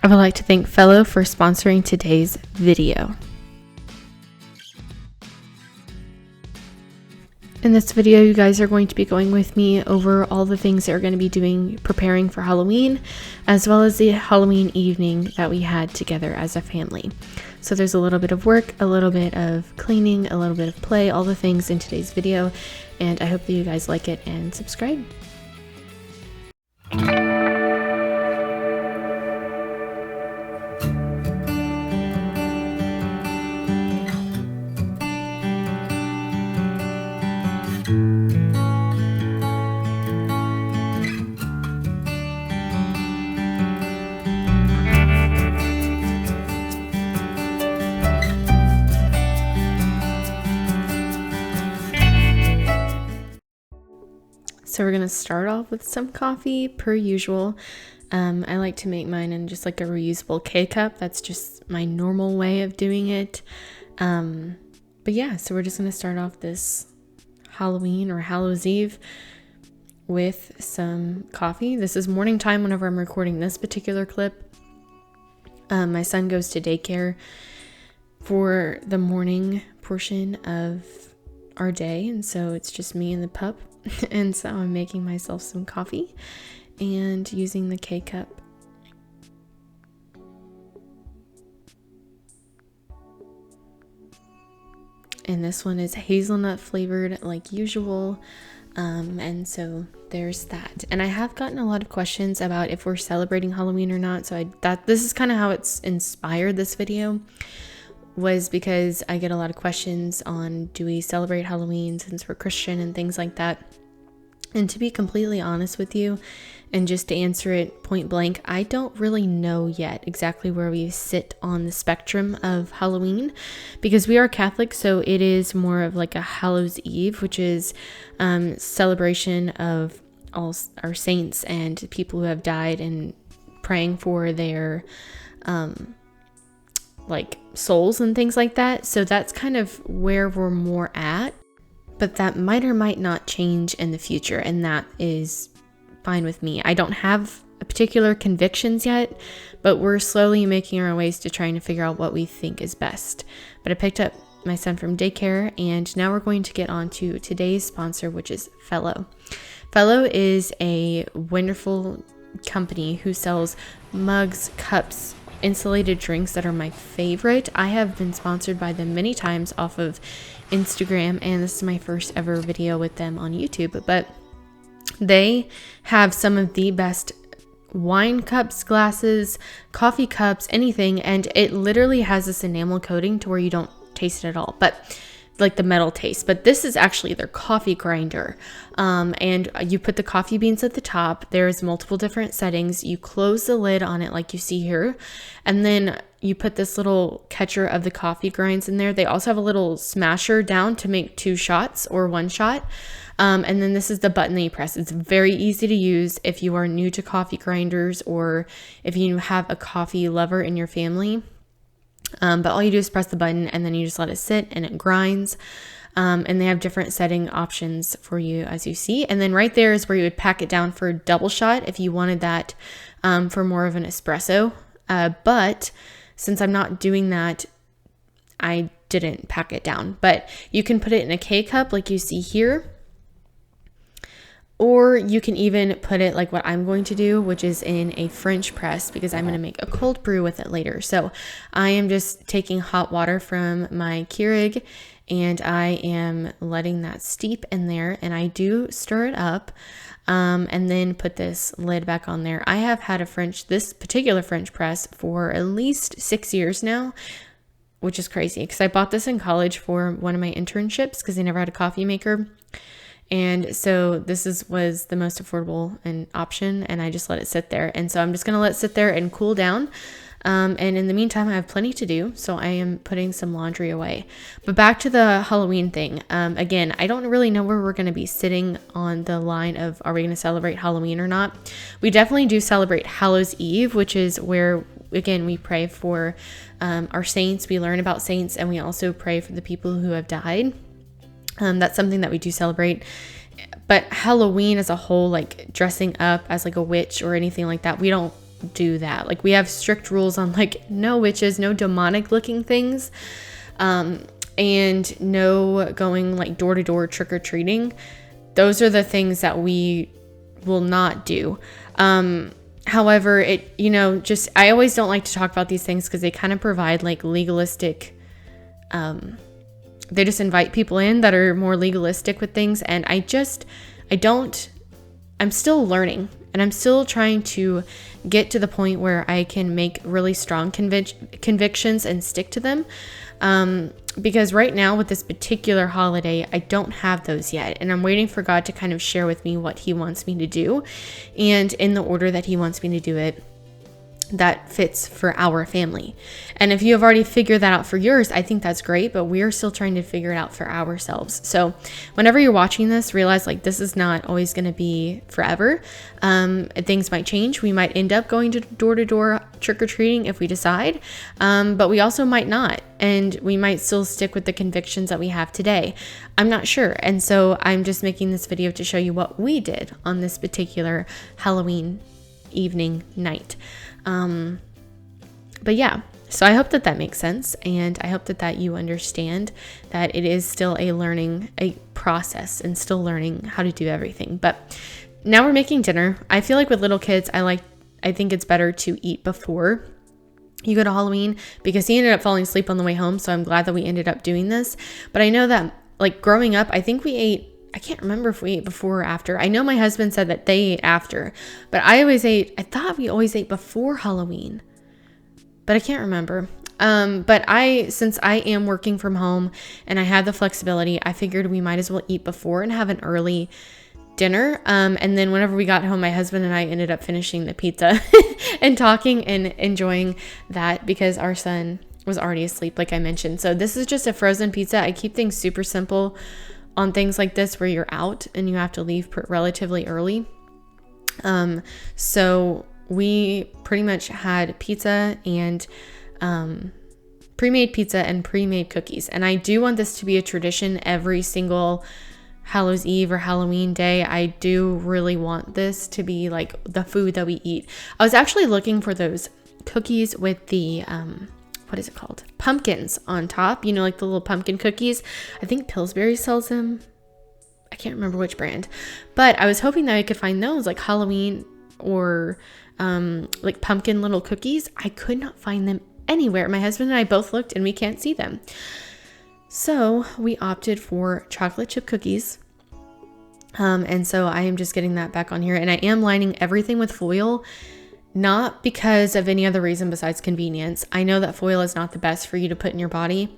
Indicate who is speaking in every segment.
Speaker 1: I would like to thank Fellow for sponsoring today's video. In this video, you guys are going to be going with me over all the things that we're going to be preparing for Halloween, as well as the Halloween evening that we had together as a family. So there's a little bit of work, a little bit of cleaning, a little bit of play, all the things in today's video, and I hope that you guys like it and subscribe. So we're going to start off with some coffee per usual. I like to make mine in just like a reusable K-cup. That's just my normal way of doing it. But yeah, so we're just going to start off this Halloween or Hallows Eve with some coffee. This is morning time whenever I'm recording this particular clip. My son goes to daycare for the morning portion of our day, and so it's just me and the pup. And so I'm making myself some coffee and using the K-cup. And this one is hazelnut flavored like usual. And so there's that. And I have gotten a lot of questions about if we're celebrating Halloween or not. So this is kind of how it's inspired this video, was because I get a lot of questions on, do we celebrate Halloween since we're Christian and things like that. And to be completely honest with you, and just to answer it point blank, I don't really know yet exactly where we sit on the spectrum of Halloween, because we are Catholic, so it is more of like a Hallows Eve, which is celebration of all our saints and people who have died and praying for their like souls and things like that. So that's kind of where we're more at, but that might or might not change in the future, and that is fine with me. I don't have particular convictions yet, but we're slowly making our ways to trying to figure out what we think is best. But I picked up my son from daycare, and now we're going to get on to today's sponsor, which is Fellow. Fellow is a wonderful company who sells mugs, cups, insulated drinks that are my favorite. I have been sponsored by them many times off of Instagram, and this is my first ever video with them on YouTube, but they have some of the best wine cups, glasses, coffee cups, anything, and it literally has this enamel coating to where you don't taste it at all, but like the metal taste. But this is actually their coffee grinder, and you put the coffee beans at the top. There's multiple different settings. You close the lid on it like you see here, and then you put this little catcher of the coffee grinds in there. They also have a little smasher down to make 2 shots or 1 shot. And then this is the button that you press. It's very easy to use if you are new to coffee grinders, or if you have a coffee lover in your family. But all you do is press the button, and then you just let it sit and it grinds. And they have different setting options for you, as you see. And then right there is where you would pack it down for a double shot if you wanted that for more of an espresso. But since I'm not doing that, I didn't pack it down. But you can put it in a K-cup like you see here. Or you can even put it like what I'm going to do, which is in a French press, because I'm going to make a cold brew with it later. So I am just taking hot water from my Keurig, and I am letting that steep in there, and I do stir it up, and then put this lid back on there. I have had this particular French press for at least 6 years now, which is crazy because I bought this in college for one of my internships because I never had a coffee maker. And so this was the most affordable option, and I just let it sit there. And so I'm just going to let it sit there and cool down. And in the meantime, I have plenty to do, so I am putting some laundry away. But back to the Halloween thing. Again, I don't really know where we're going to be sitting on the line of, are we going to celebrate Halloween or not? We definitely do celebrate Hallows Eve, which is where, again, we pray for our saints. We learn about saints, and we also pray for the people who have died. That's something that we do celebrate. But Halloween as a whole, like dressing up as like a witch or anything like that, we don't do that. Like, we have strict rules on like no witches, no demonic looking things, and no going like door to door trick or treating. Those are the things that we will not do. However, it, you know, just, I always don't like to talk about these things because they kind of provide like legalistic, they just invite people in that are more legalistic with things. And I'm still learning, and I'm still trying to get to the point where I can make really strong convictions and stick to them. Because right now with this particular holiday, I don't have those yet. And I'm waiting for God to kind of share with me what he wants me to do, and in the order that he wants me to do it that fits for our family. And if you have already figured that out for yours, I think that's great, but we are still trying to figure it out for ourselves. So whenever you're watching this, realize like this is not always going to be forever. Things might change. We might end up going to door trick-or-treating if we decide, but we also might not. And we might still stick with the convictions that we have today. I'm not sure. And so I'm just making this video to show you what we did on this particular Halloween evening night. But yeah, so I hope that that makes sense, and I hope that you understand that it is still a process, and still learning how to do everything. But now we're making dinner. I feel like with little kids, I think it's better to eat before you go to Halloween, because he ended up falling asleep on the way home. So I'm glad that we ended up doing this. But I know that like growing up, I think we ate, I can't remember if we ate before or after. I know my husband said that they ate after, but I thought we always ate before Halloween, but I can't remember. But since I am working from home and I had the flexibility, I figured we might as well eat before and have an early dinner. And then whenever we got home, my husband and I ended up finishing the pizza and talking and enjoying that, because our son was already asleep, like I mentioned. So this is just a frozen pizza. I keep things super simple on things like this where you're out and you have to leave relatively early. So we pretty much had pizza and pre-made pizza and pre-made cookies. And I do want this to be a tradition every single Hallows Eve or Halloween day. I do really want this to be like the food that we eat. I was actually looking for those cookies with the what is it called? Pumpkins on top, you know, like the little pumpkin cookies. I think Pillsbury sells them. I can't remember which brand, but I was hoping that I could find those like Halloween or like pumpkin little cookies. I could not find them anywhere. My husband and I both looked and we can't see them. So we opted for chocolate chip cookies. And so I am just getting that back on here, and I am lining everything with foil. Not because of any other reason besides convenience. I know that foil is not the best for you to put in your body.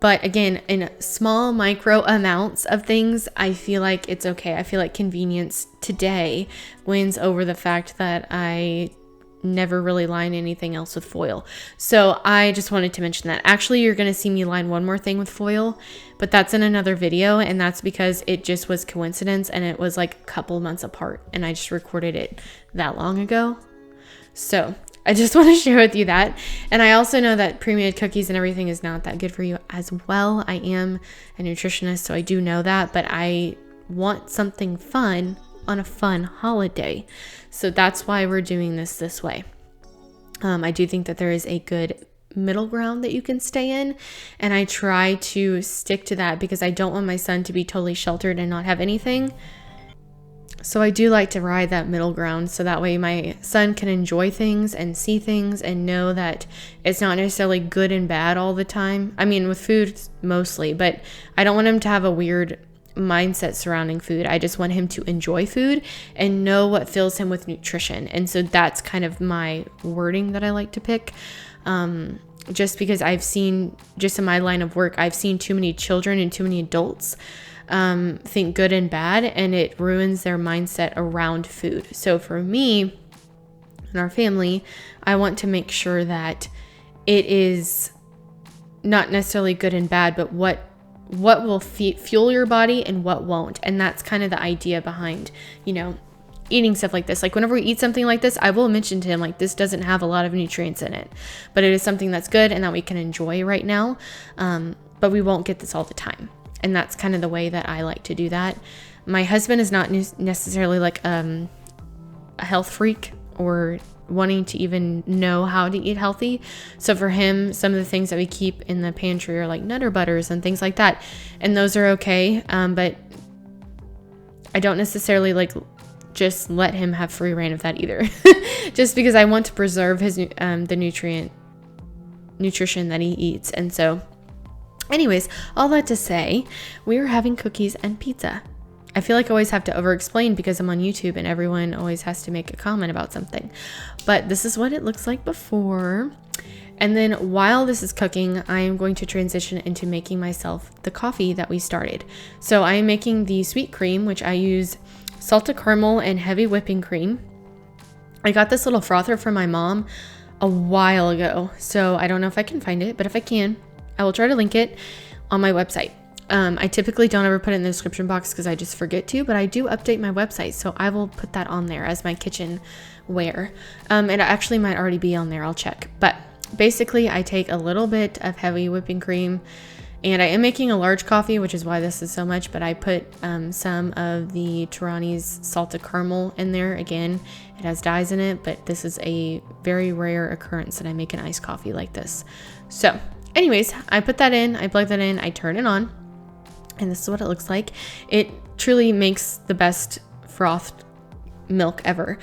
Speaker 1: But again, in small micro amounts of things, I feel like it's okay. I feel like convenience today wins over the fact that I never really line anything else with foil. So I just wanted to mention that. Actually, you're going to see me line one more thing with foil, but that's in another video. And that's because it just was coincidence, and it was like a couple months apart, and I just recorded it that long ago. So I just want to share with you that. And I also know that pre-made cookies and everything is not that good for you as well. I am a nutritionist, so I do know that, but I want something fun on a fun holiday. So that's why we're doing this way. I do think that there is a good middle ground that you can stay in, and I try to stick to that because I don't want my son to be totally sheltered and not have anything. So I do like to ride that middle ground, so that way my son can enjoy things and see things and know that it's not necessarily good and bad all the time. I mean, with food mostly, but I don't want him to have a weird mindset surrounding food. I just want him to enjoy food and know what fills him with nutrition. And so that's kind of my wording that I like to pick. Just because I've seen, just in my line of work, I've seen too many children and too many adults think good and bad, and it ruins their mindset around food. So for me and our family, I want to make sure that it is not necessarily good and bad, but what will fuel your body and what won't. And that's kind of the idea behind, you know, eating stuff like this. Like whenever we eat something like this, I will mention to him, like, this doesn't have a lot of nutrients in it, but it is something that's good and that we can enjoy right now. But we won't get this all the time. And that's kind of the way that I like to do that. My husband is not necessarily like a health freak or wanting to even know how to eat healthy. So for him, some of the things that we keep in the pantry are like Nutter Butters and things like that. And those are okay. But I don't necessarily like just let him have free reign of that either. Just because I want to preserve his the nutrition that he eats. And so anyways, all that to say, we are having cookies and pizza. I feel like I always have to over-explain because I'm on YouTube and everyone always has to make a comment about something. But this is what it looks like before. And then while this is cooking, I am going to transition into making myself the coffee that we started. So I am making the sweet cream, which I use salted caramel and heavy whipping cream. I got this little frother from my mom a while ago, so I don't know if I can find it, but if I can, I will try to link it on my website. I typically don't ever put it in the description box because I just forget to, but I do update my website, so I will put that on there as my kitchenware. It actually might already be on there. I'll check. But basically, I take a little bit of heavy whipping cream, and I am making a large coffee, which is why this is so much, but I put some of the Tirani's salted caramel in there. Again, it has dyes in it, but this is a very rare occurrence that I make an iced coffee like this. So anyways, I put that in, I plug that in, I turn it on, and this is what it looks like. It truly makes the best frothed milk ever.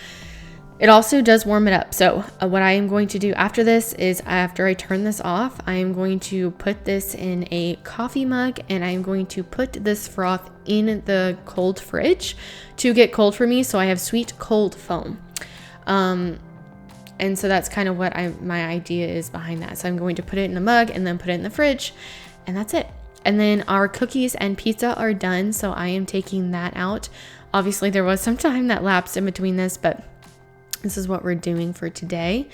Speaker 1: It also does warm it up. So what I am going to do after this is, after I turn this off, I am going to put this in a coffee mug, and I am going to put this froth in the cold fridge to get cold for me, so I have sweet cold foam. And so that's kind of what my idea is behind that. So I'm going to put it in a mug and then put it in the fridge, and that's it. And then our cookies and pizza are done, so I am taking that out. Obviously, there was some time that lapsed in between this, but this is what we're doing for today.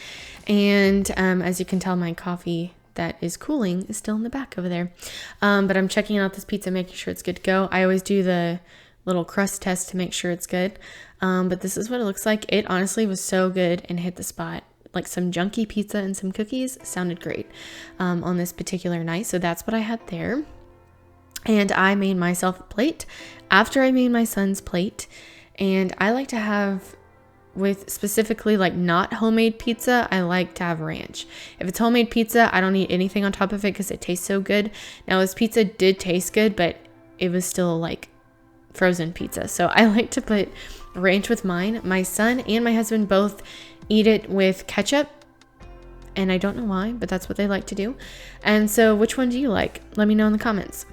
Speaker 1: And as you can tell, my coffee that is cooling is still in the back over there. But I'm checking out this pizza, making sure it's good to go. I always do the little crust test to make sure it's good. But this is what it looks like. It honestly was so good and hit the spot. Like some junky pizza and some cookies sounded great on this particular night. So that's what I had there. And I made myself a plate after I made my son's plate. And I like to have, with specifically like not homemade pizza, I like to have ranch. If it's homemade pizza, I don't eat anything on top of it because it tastes so good. Now this pizza did taste good, but it was still like frozen pizza. So I like to put ranch with mine. My son and my husband both eat it with ketchup, and I don't know why, but that's what they like to do. And so which one do you like? Let me know in the comments.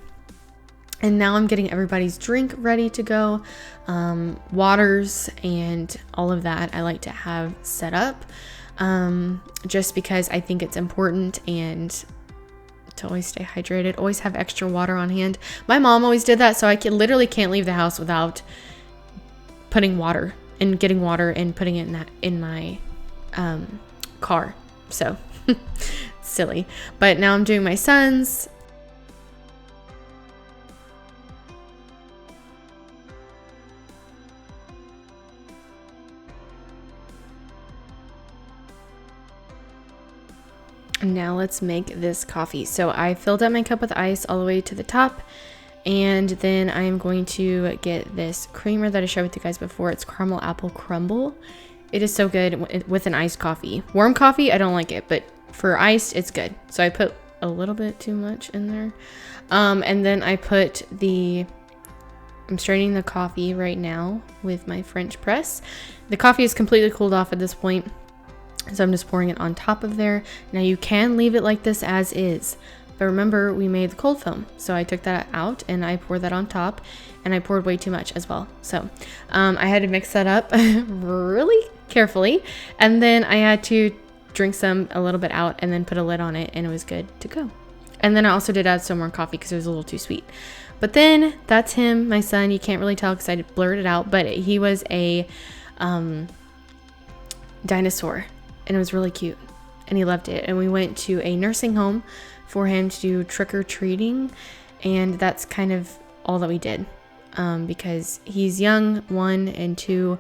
Speaker 1: And now I'm getting everybody's drink ready to go. Waters and all of that I like to have set up, just because I think it's important, and to always stay hydrated, always have extra water on hand. My mom always did that, so I literally can't leave the house without putting water and getting water and putting it in my car. So silly. But now I'm doing my son's. Now let's make this coffee. So I filled up my cup with ice all the way to the top, and then I'm going to get this creamer that I shared with you guys before. It's caramel apple crumble. It is so good with an iced coffee. Warm coffee, I don't like it, but for iced, it's good. So I put a little bit too much in there. And then I put I'm straining the coffee right now with my French press. The coffee is completely cooled off at this point, so I'm just pouring it on top of there. Now you can leave it like this as is, but remember we made the cold foam. So I took that out and I poured that on top, and I poured way too much as well. So I had to mix that up really carefully. And then I had to drink a little bit out and then put a lid on it, and it was good to go. And then I also did add some more coffee because it was a little too sweet. But then that's him, my son. You can't really tell because I blurred it out, but he was a dinosaur. And it was really cute, and he loved it. And we went to a nursing home for him to do trick-or-treating, and that's kind of all that we did, because he's young, 1, and 2,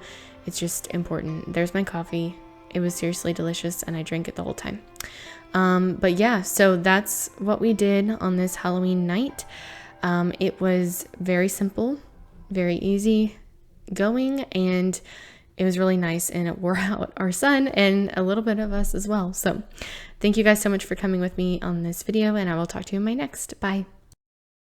Speaker 1: it's just important. There's my coffee. It was seriously delicious, and I drank it the whole time. But yeah, so that's what we did on this Halloween night. It was very simple, very easy going, and it was really nice, and it wore out our son and a little bit of us as well. So thank you guys so much for coming with me on this video, and I will talk to you in my next. Bye.